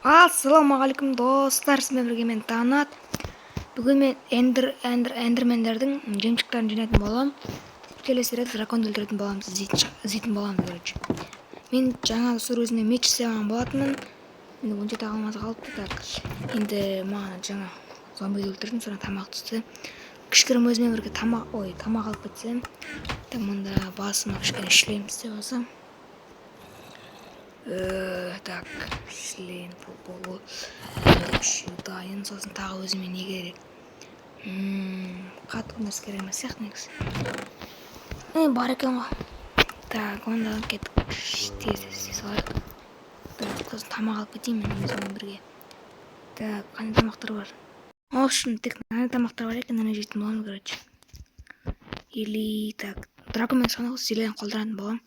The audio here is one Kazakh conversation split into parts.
Ассалаумағалейкум достар, сізбен бірге мен Танат. Бүгін мен эндермендердің жемчуктарын жинайтын боламын. Келесі рет драконды өлтіретін боламыз, іздейтін боламыз, короче. Мен жаңа өзіме меч жасаған болатынмын. Енді 10 жеті алмасы қалыпты. Так, енді маған жаңа зомбиді өлтірдім, sonra тамақ түсті. Кішкірім өзіме бірге тамақ алып кетсем. Так, мұнда басыма кішкене шлем істеп алсам. Так, шлем бұл дайын, сосын тағы өзіме не керек? Қатты нәрсе керек емес сияқты негізі. Бар екен ғой. Так, онда кеттік. Тез салайық. Так, сосын тамақ алып кетейін мен өзіммен бірге. Так, қандай тамақтар бар? В общем, тек мынандай тамақтар бар екен, мына жейтін боламын, короче. Или так, драконмен соны зелен қолданатын боламын.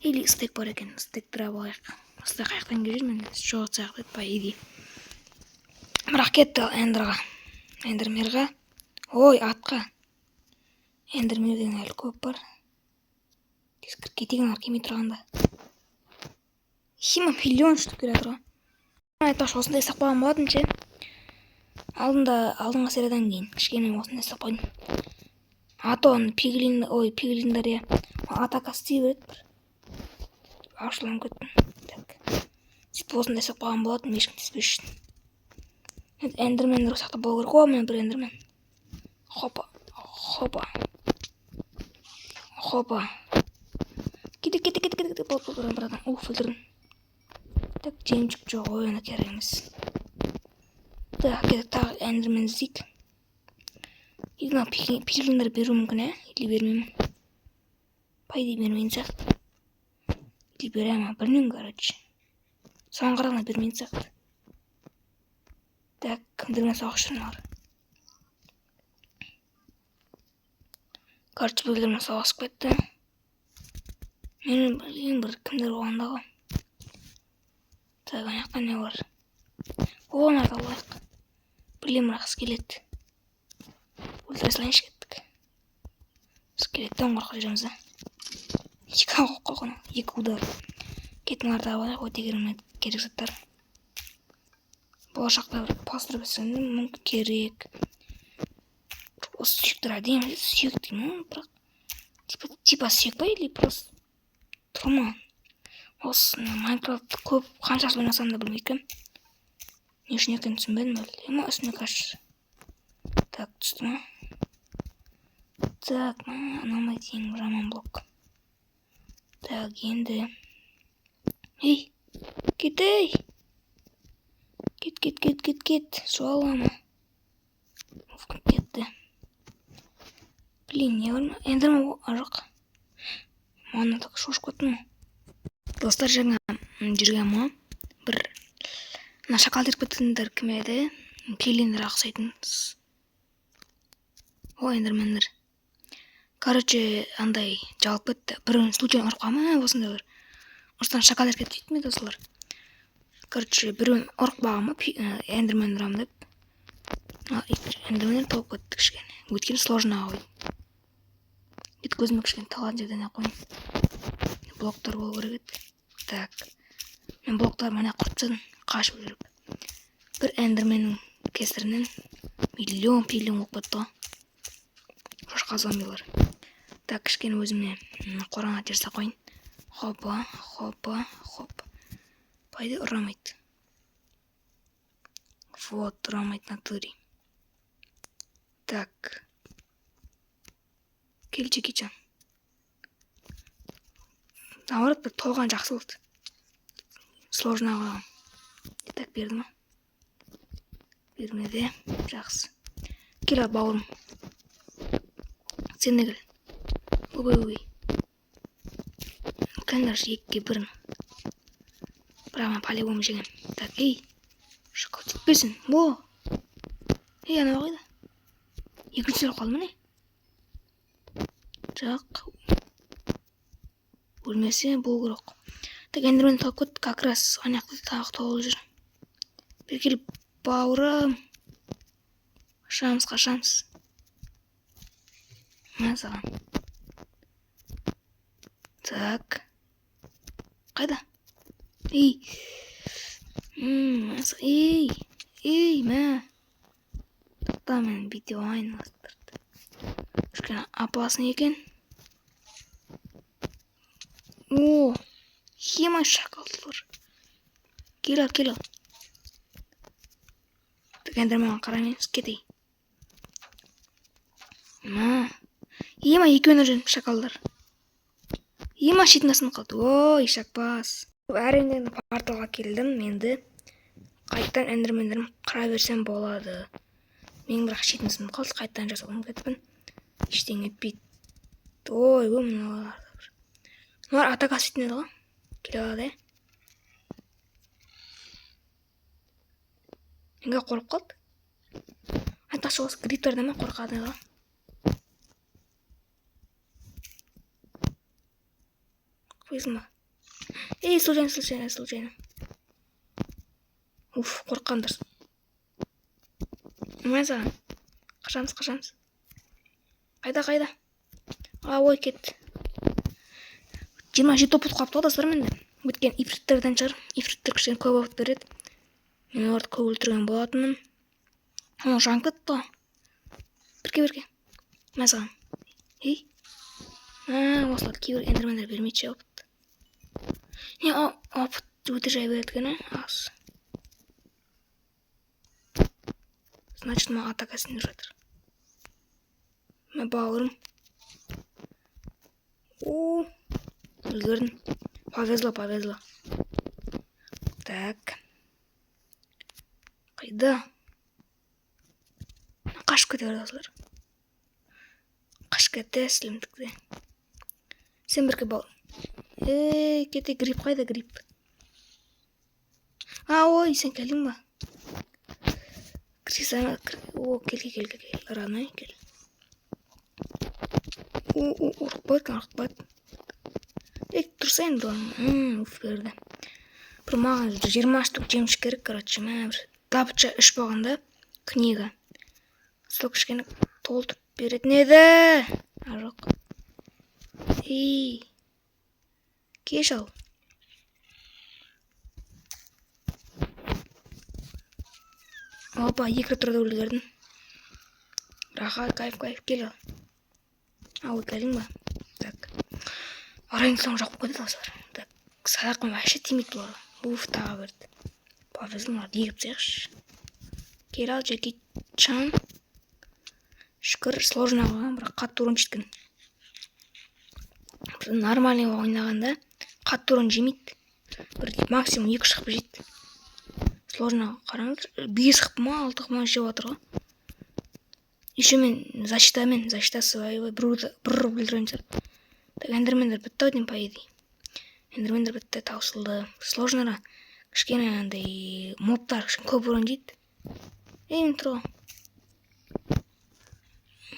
Или стейк бар екен, стейк тұрап алайық. Стейк қаяқтан келер, мен жоғыт сияқты по идее. Бірақ кетті эндермерға. Ой, атқа. Эндермерден әлі көп бар. Тескір кетеген келмей тұрғанда. 2 миллион штук келе тұрған. Айтпақшы, осындай сақпаған болатын ше. Алдыңғы сериядан кейін кішкене осындай сақпайдым. Атон, пиглиндар я. Атакасы тей береді бір. Ашылам көттім. Так. Сөйтіп осындай сақпаған болатын, ешкім теспес үшін. Эндермендер сақтап болу керек. О, мен бір эндермен. Хопа. Кете. Братан. Өлтірдім. Так, жемчуг жоқ, оны керек емес. Так, кеттік тағы эндермен іздейік. Мына пиглиндер беру мүмкін, или бермеймін. По идее бермейін сияқты. Или беремін, білмеймін, короче. Соған қарағанда бермейін сияқты. Так, кімдермен соғысшым бар. Короче, бірлермен соғысып кетті. Мен білген бір кімдер болғанда ғой. Так, аяқта не бар? Оны алайық. Білем бірақ скелет. Өлтіре салайыншы кеттік. Скелеттен қорқып жүреміз, да? 2 удар. Кетіңларды алайық, өте керек заттар. Болашақта бір постер бітсем мүмкін керек. Осы сүйіктір әдемі, сүйік деймін, бірақ типа сүйік па, или просто тұрма. Осы Майнкрафт көп қаншасы ойнасам да білмейкім. Не үшін екен түсінбедім әлі. Ема үстіне қаш. Так, түсті ма? Так, анамай дейін жаман блок. Так, енді. Ей, кет. Кет. Суалама. Офкін кетті. Блин, не бар ма? Эндермен жоқ. Мана так шошып кеттім. Достар, жаңа жүрген ма? Бір шакал теріп кеткендер кім еді? Пиглиндер ақсайтын. О, эндермендер. Короче, андай жалып кетті. Бірін случайно ұрып қалма, осындай бір. Осыдан шакал теріп кетті ме достар? Короче, бірін ұрып қалған ма? Эндермендер ам деп. Эндермендер толып кетті кішкене. Өйткені сложно ғой. Ет көзіме кішкене талған жерден қойын. Блоктар болу керек еді. Так. Мен блоктар мана құртсын, қашып жүріп. Бір эндерменнің кесірінен миллион болып кетті. Шошқа зомбилар. Так, кішкене өзіме қораңа терсе қойын. Хопа. Пайда ұрамайды. Вот, ұрамайды натури. Так. Келче кетші. Наоборот, бір толған жақсы болды. Сложно қойған. Так, берді ма? Бермеді. Жақсы. Кел бауырым. Сен не кел? Өбей. Кәндір екке бірін. Бірақ мен полигон жеген. Так, ей. Шыққа түтпесін. Во. Ей, ана бағайда. Екіншілер қалды ма не? Жақ. Өлмесе бұл керек. Так, эндермен тауып көт, как раз аяқты тағы толы жүр. Bir келіп бауырым. Қашамыз. Мен саған. Так. Қайда? Ей. Ей, мә. Тоқта, мен видео айналыстырды. Кішкене опасно екен. О, хема шакалдылар. Кел ал. Эндермен қараймыз, кетей. Ема екеуіне жүрген шакалдар. Ема шетінде сынып қалды. Ой, шакпас. Әрең порталға келдім. Менді қайттан эндермендерім қыра берсем болады. Мен бірақ шетінде сынып қалды. Қайттан жасауым кетіппін. Ештеңе етпейді. Ой, мыналар. Мыналар атака сөйтін еді ғой. Келе алады. Менге қорып қалды. Айтпақшы осы гриптерді ме қорқады еді ғой. Қойсын ба. Ей, случайно. Уф, қорққан дұрыс. Мен саған. Қашамыз. Қайда? Ой, кетті. 27 опыт қапты одасылар менде. Өткен ифриттерден шығар. Ифриттер кішкен көп опыт береді. Мен оларды көп өлтірген болатынмын. Оны жан кетті ғой. Бірке. Мен саған. Ей. Осылар кейбір эндермендер бермейді опыт. Не, опыт өте жай береді екен, аз. Значит, ма атака сеніп жатыр. Мен бауырым. Үлгердім. Повезло. Так. Қайда? Қашып кете берді осылар. Қашып кетті, сілімдікті. Сен бірке бауыр. Кете, грипп қайда, грипп? Ой, сен келдің ба? Кел. Раны, кел. Ұрықпайды. Тұрса енді оған. Уф, берді. Бір маған 20 штук жеміш керек, короче. Дабытша 3 болғанда книга. Сол кішкені толтып беретін еді. Жоқ. Кеш ал. Опа, екі тұрда өлгердің. Раха, кайф, кел ал. Ой, келдің ба? Так. Арайын соң жоқ қойды осылар. Так, садақым вообще тимейді бұлар. Уф, таға берді. Повезло, егіп таяқшы. Кел ал, Джеки Чан. Шүкір, сложно болған, бірақ қатты урон жеткен. Нормальный ойнағанда қатты урон жемейді. Бір максимум 2 шықпы жейді. Сложно қараңыз. 5 қып ма, 6 қып ма жеп отыр ғой. Еще мен защита своего бір рубль. Так, эндермендер бітті өтін по идее. Эндермендер бітті, таусылды. Сложныра. Кішкене андай мобтар көп урон жейді. Мен тұр.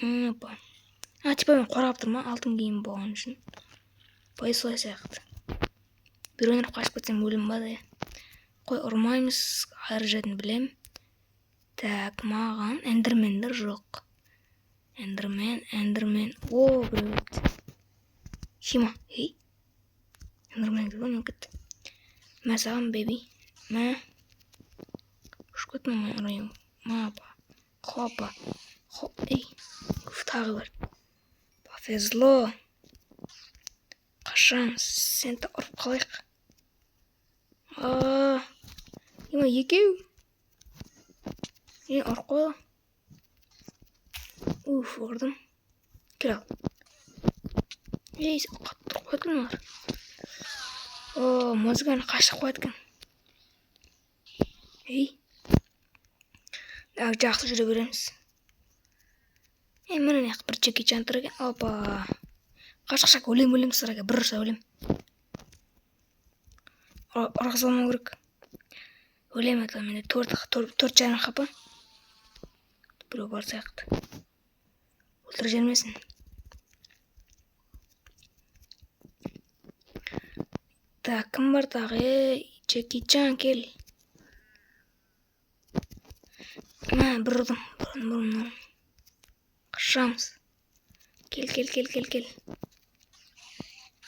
Опа. Типа мен қорғап тұрма, алтын киім болған үшін. Солай сияқты. Bir ойнап қашып кетсем өлім ба да. Қой, ұрмаймыз, айыр жетін білем. Так, маған эндермендер жоқ. Эндермен. О, біреу кетті. Хима, ей. Эндермен кетті. Мә саған, беби. Мә. Шкөт мамай ұрайым. Мапа. Хопа. Ей. Тағы бар. Повезло. Қашан, сенті ұрып қалайық. Ема екеу. Ұрып қойла. Уф, ұрдым. Кел ал. Ей, қатты ұрып қойды олар. Музыканы қашып қойды екен. Ей. Жақсы жүре береміз. Мені бір Джеки Чан тұр екен. Опа. Қашқашақ өлем сыраға. Бір ұрса өлем. Ұрғыз болмау керек. Өлем әді менде 4 жарым қапы. Біреу бар сияқты. Өлтір жермесін. Так, кім бар тағы? Джеки Чан, кел. Бір ұрдым. Қашамыз. Кел.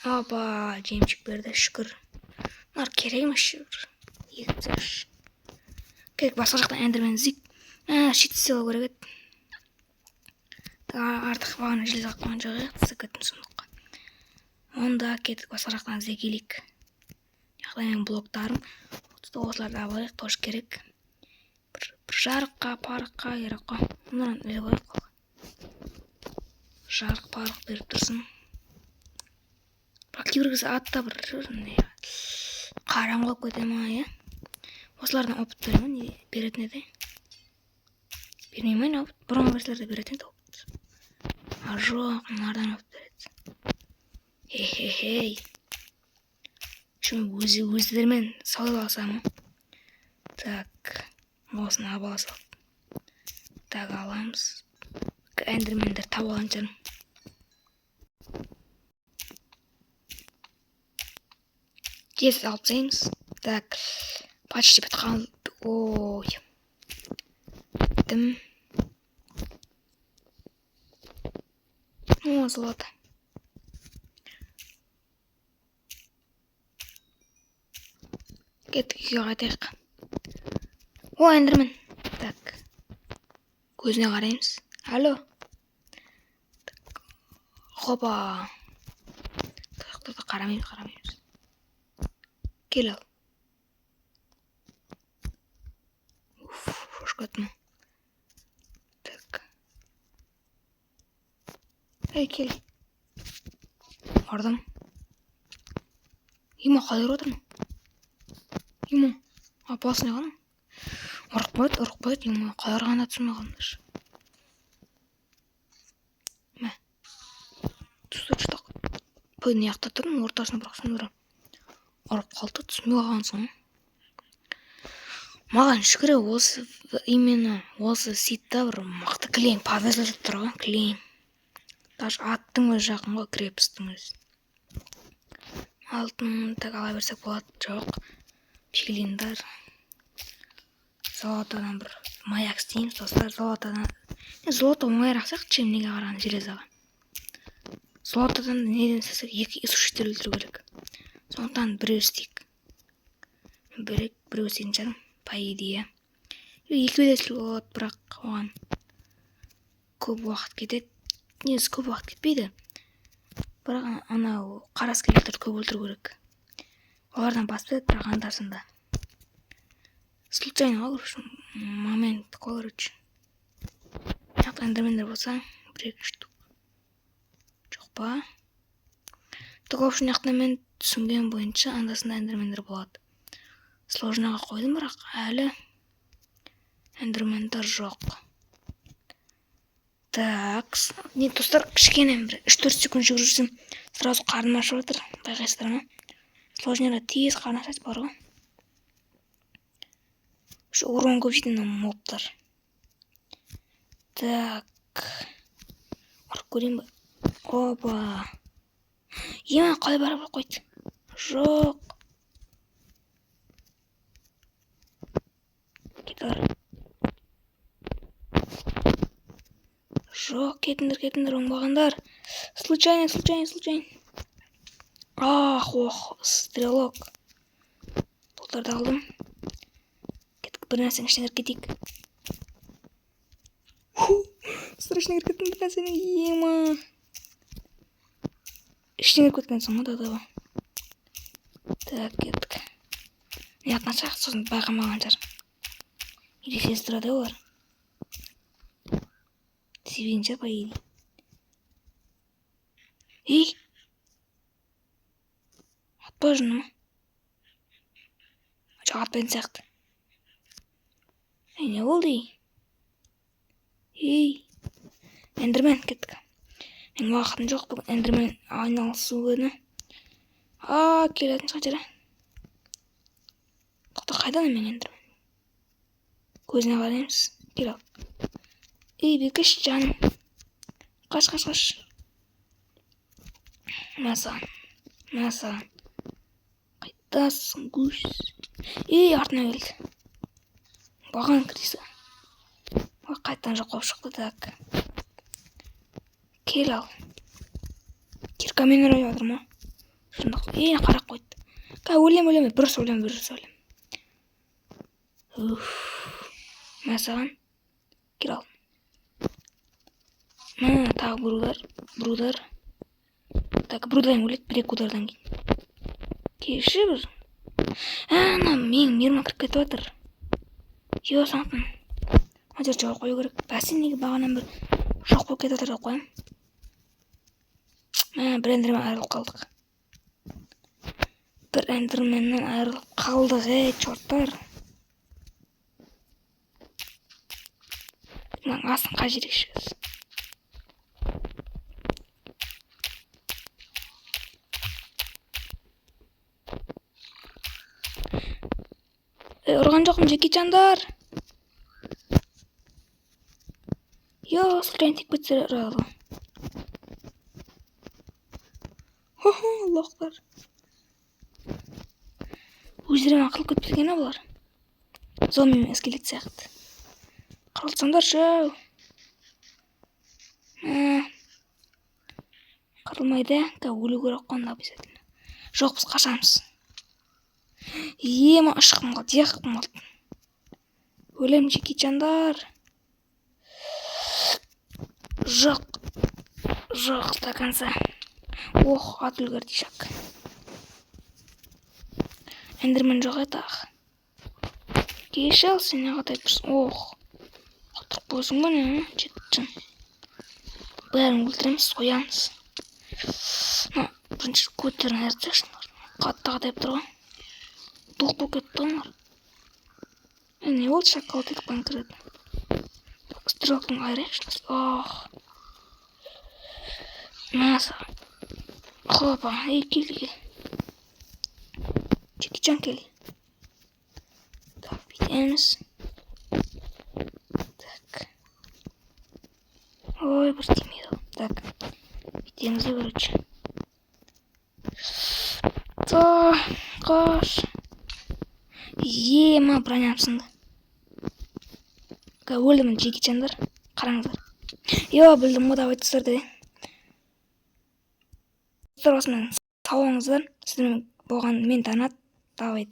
Опа, жемчік берді, шүкір. Нар керек емес шүкір. Егіп тәш. керек басқа жақтан эндермен іздейік. Щит істеу керек еді. Артық бағана желе қақпаған жоқ еді. Тастап кеттім сұмдыққа. Онда кетіп басқа жақтан іздей келейік. Яғни менің блоктарым осыларды алайық, тоже керек. Бір жарыққа, парыққа керек қой. Мынаны іле қойып. Жарық, парық беріп тұрсын. Бірақ кейбір кезде атта бір қараңғы болып кете ма, иә? Осылардан опыт беремін, беретін еді. Бермеймін опыт, бұрынғы версияларда беретін еді опыт. Жоқ, мыналардан опыт береді. Хей. Шын өздерімен саудалай алсам. Так, осыны ала салып. Так, аламыз. Эндермендер тауып алайын. Здесь алып тастаймыз. Так, почти бітқан. Ой. Біттім. О, золото. Кеттік үйге қайтайық. О, эндермен. Так. Көзіне қараймыз. Алло. Хопа. Тоқтарды қарамаймыз. Кел ал. Шошқатым. Так. Ей, кел. Бардым. Ема қалай отырмын? Ема, апасына ғана. Ұрықпайды, ема қалай ғана түсінмағандар. Мә. Түстік. Пөйін яқта тұрмын, ортасына бірақсын бұрам. Ұрып қалды, түсінмей қалғансың. Маған шүкірі осы ситта бір мықты клейм подвезлетіп тұрған клейм. Даже аттың өз жақын ғой, крепостың өз. Алтын так ала берсек болады. Жоқ. Пиглиндар. Золотадан бір маяк істейміз, достар. Золото оңайырақ сияқты, чем неге қараған железаға. Золотадан неден істесек екі изучитель өлтіру керек. Сондықтан біреу істейік. Біреу істейтін шығармын, по идее. Екеуі де істеуге болады, бірақ оған көп уақыт кетеді. Негізі көп уақыт кетпейді. Бірақ анау қара скелеттерді көп өлтіру керек. Олардан баспайды, бірақ андасында. Случайно ғой, момент қой, Жақта эндермендер болса, бір-екі штук. Жоқ па? Так, в общем, яқта мен түсінген бойынша андасында эндермендер болады. Сложныға қойдым, бірақ әлі эндермендер жоқ. Так, не достар, кішкене бір 3-4 секунд жүрсем, сразу қарным ашып жатыр. Байқайсыздар ма? Сложныйға тез қарны ашады бар ғой. Урон көп жейтін мобтар. Так. Ұрып көрейін ба? Опа. Ема, қалай бара болып қойды? Жоқ. Кетар. Жоқ, кетіндер, оңбағандар. Случайно. Ох, стрелок. Толтарды алдым. Кеттік, бір нәрсені ішінер кетейік. Страшно кеткен бір нәрсені, ема. Ішінер кеткен соң, да. Так, кеттік. Яқын шақ, сосын байқамаған жар. Или сестрады олар. Себейінше, по идее. Ей! Атпа жыны ма? Жоқ, атпайын сияқты. Не болды? Ей! Эндермен кеттік. Мен уақытым жоқ бүгін эндермен айналысу күні. Келетін шығар. Тоқта, қайдан мен эндермен? Көзіне қараймыз. Кел ал. Ей, бекіш жаным. Қаш. Масан. Қайтасың, гүш. Ей, артына келді. Баған кірісі. Қайттан жоқ қоп шықты, так. Кел ал. Киркамен ұрай отыр ма? Шындық. Ей, қарақ қойды. Өлем. Бүріс өлем. Мен саған кел ал. Мына тағы біреулер. Так, біреуден өледі, бір-екі удардан кейін. Келші бір. Ана, менің мирыма кіріп кетіп жатыр. Йо, саңтын. Мына жер жауып қою керек. Бәсе неге бағанан бір жоқ болып кетіп жатыр деп қоям. Бір эндермен айырылып қалдық. Бір эндерменнен айырылып қалдық, чорттар. Мынаның астын қай жерге шығасыз? Ұрған жоқпын, Джекичандар. Йо, случайно тиіп кетсе ұрады. Хо-хо, лохтар. Өздерімен қылып кетпеген бұлар. Зомби мен скелет сияқты. Қырылсаңдаршы. Қырылмайды, өлу керек қонда обязательно. Жоқ, біз қашамыз. Ема ұшқым қалды, еққым қалды. Өлем, Джекичандар. Жоқ, до конца. Ох, ат үлгерді шак. Эндермен жоқ тағы. Кешел, сен неғатай тұрсын. Ох, құттырып болсын ба не, Джекичан. Бәрін өлтіреміз, соямыз. Бірінші көтерін әртешін. Қаттаға тайып тұрған. Тоқ болып кетті олар. Не болды, шакал тетіп қойын кіреді. Стрелктың айрекшініз. Ох. Наса. Хопа, кел. Джекичан кел. Так, бүйтеміз. Так. Ой, бір тимейді. Так, бүйтеміз де көрінші. Қош. Ема бронямсынды. Өлдім, Джекичандар. Қараңыздар. Йо, білдім, мұда айтысыр де. Осымен сау болыңыздар. Сіздермен болған мен Танат. Давайте.